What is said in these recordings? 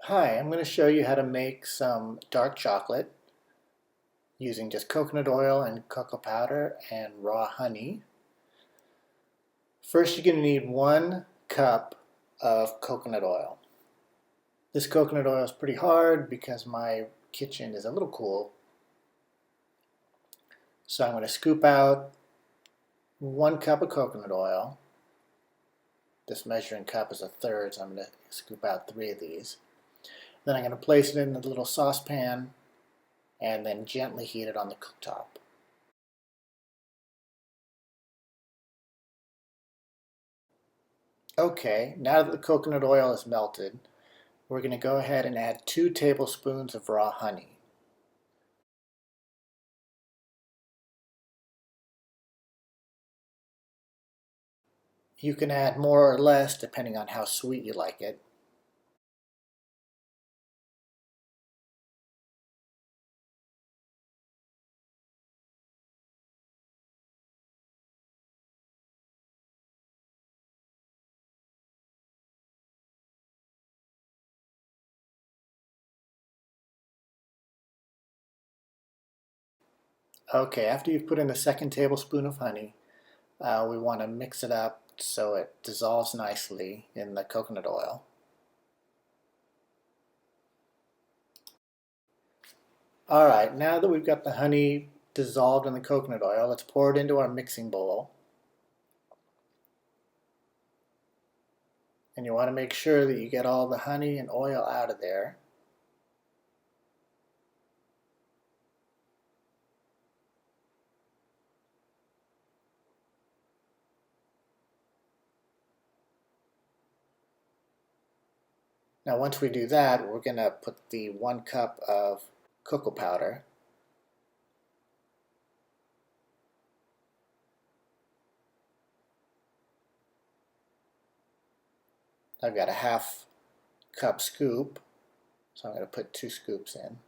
Hi, I'm going to show you how to make some dark chocolate using just coconut oil and cocoa powder and raw honey. First, you're going to need 1 cup of coconut oil. This coconut oil is pretty hard because my kitchen is a little cool. So I'm going to scoop out 1 cup of coconut oil. This measuring cup is 1/3, so I'm going to scoop out 3 of these. Then I'm going to place it in a little saucepan and then gently heat it on the cooktop. Okay, now that the coconut oil is melted, we're going to go ahead and add 2 tablespoons of raw honey. You can add more or less depending on how sweet you like it. Okay, after you've put in the 2nd tablespoon of honey, we want to mix it up so it dissolves nicely in the coconut oil. Alright, now that we've got the honey dissolved in the coconut oil, let's pour it into our mixing bowl. And you want to make sure that you get all the honey and oil out of there. Now once we do that, we're going to put the 1 cup of cocoa powder. I've got a 1/2 cup scoop, so I'm going to put 2 scoops in.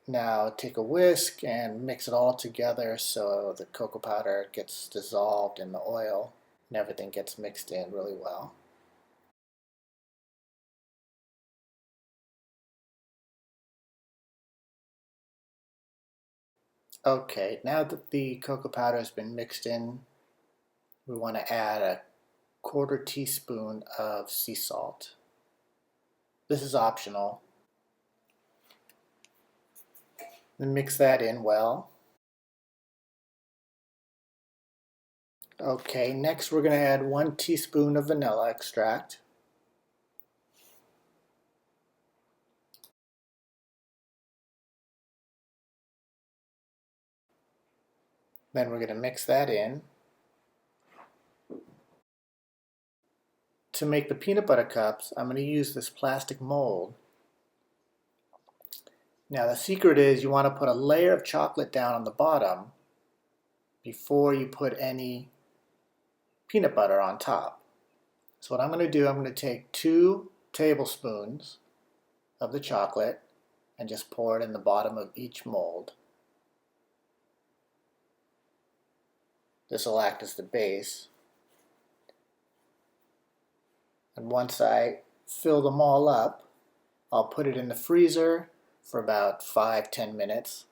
Now take a whisk and mix it all together so the cocoa powder gets dissolved in the oil and everything gets mixed in really well. Okay, now that the cocoa powder has been mixed in, we want to add a 1/4 teaspoon of sea salt. This is optional. Then mix that in well. Okay, next we're going to add 1 teaspoon of vanilla extract. Then we're going to mix that in. To make the peanut butter cups, I'm going to use this plastic mold. Now the secret is you want to put a layer of chocolate down on the bottom before you put any peanut butter on top. So what I'm going to do, I'm going to take 2 tablespoons of the chocolate and just pour it in the bottom of each mold. This will act as the base. And once I fill them all up, I'll put it in the freezer for about 5–10 minutes.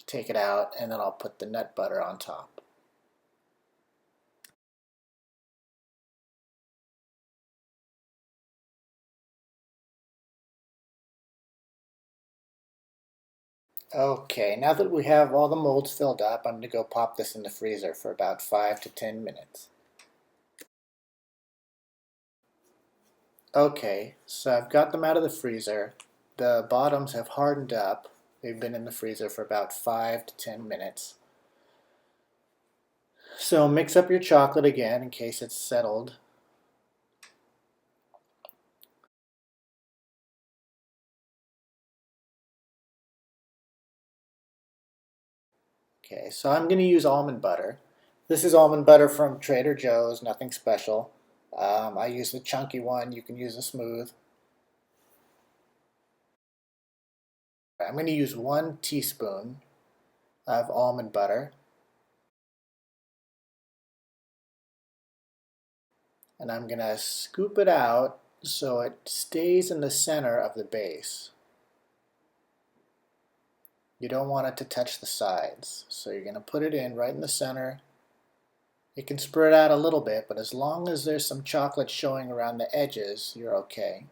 Take it out, and then I'll put the nut butter on top. Okay, now that we have all the molds filled up, I'm going to go pop this in the freezer for about 5–10 minutes. Okay, so I've got them out of the freezer. The bottoms have hardened up. They've been in the freezer for about 5–10 minutes. So mix up your chocolate again in case it's settled. Okay, so I'm going to use almond butter. This is almond butter from Trader Joe's, nothing special. I use the chunky one, you can use the smooth. I'm going to use 1 teaspoon of almond butter. And I'm going to scoop it out so it stays in the center of the base. You don't want it to touch the sides. So you're going to put it in right in the center. It can spread out a little bit, but as long as there's some chocolate showing around the edges, you're okay.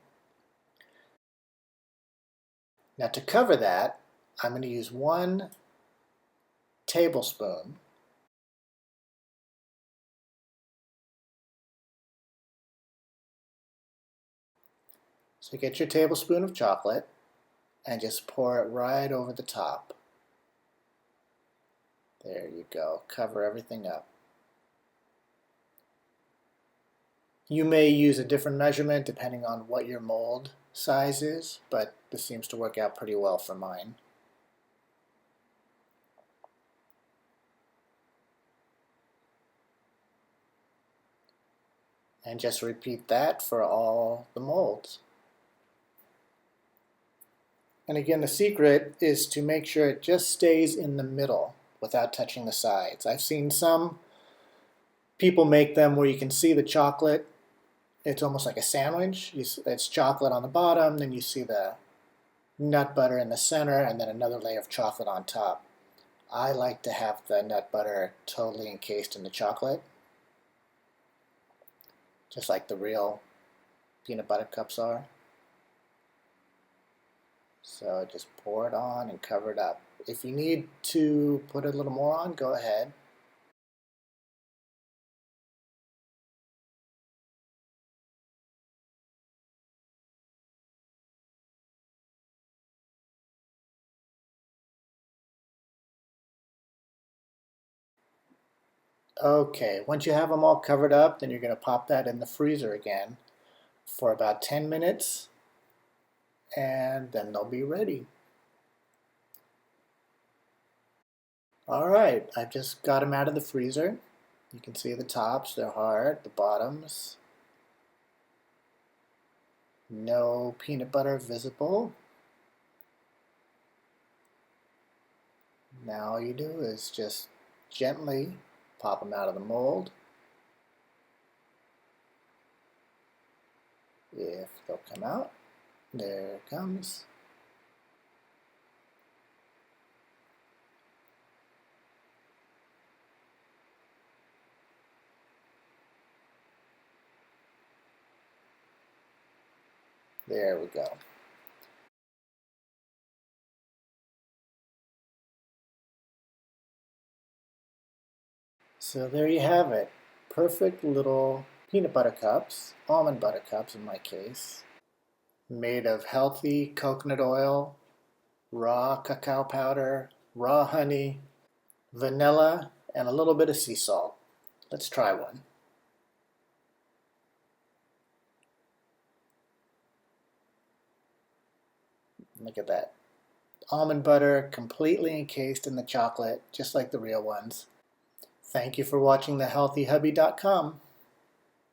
Now to cover that, I'm going to use 1 tablespoon. So get your tablespoon of chocolate and just pour it right over the top. There you go. Cover everything up. You may use a different measurement depending on what your mold size is, but this seems to work out pretty well for mine. And just repeat that for all the molds. And again, the secret is to make sure it just stays in the middle without touching the sides. I've seen some people make them where you can see the chocolate. It's almost like a sandwich. It's chocolate on the bottom, then you see the nut butter in the center, and then another layer of chocolate on top. I like to have the nut butter totally encased in the chocolate, just like the real peanut butter cups are. So just pour it on and cover it up. If you need to put a little more on, go ahead. Okay, once you have them all covered up, then you're going to pop that in the freezer again for about 10 minutes, and then they'll be ready. Alright, I've just got them out of the freezer. You can see the tops, they're hard, the bottoms. No peanut butter visible. Now all you do is just gently pop them out of the mold. If they'll come out, there it comes. There we go. So there you have it. Perfect little peanut butter cups, almond butter cups in my case, made of healthy coconut oil, raw cacao powder, raw honey, vanilla, and a little bit of sea salt. Let's try one. Look at that. Almond butter completely encased in the chocolate, just like the real ones. Thank you for watching thehealthyhubby.com.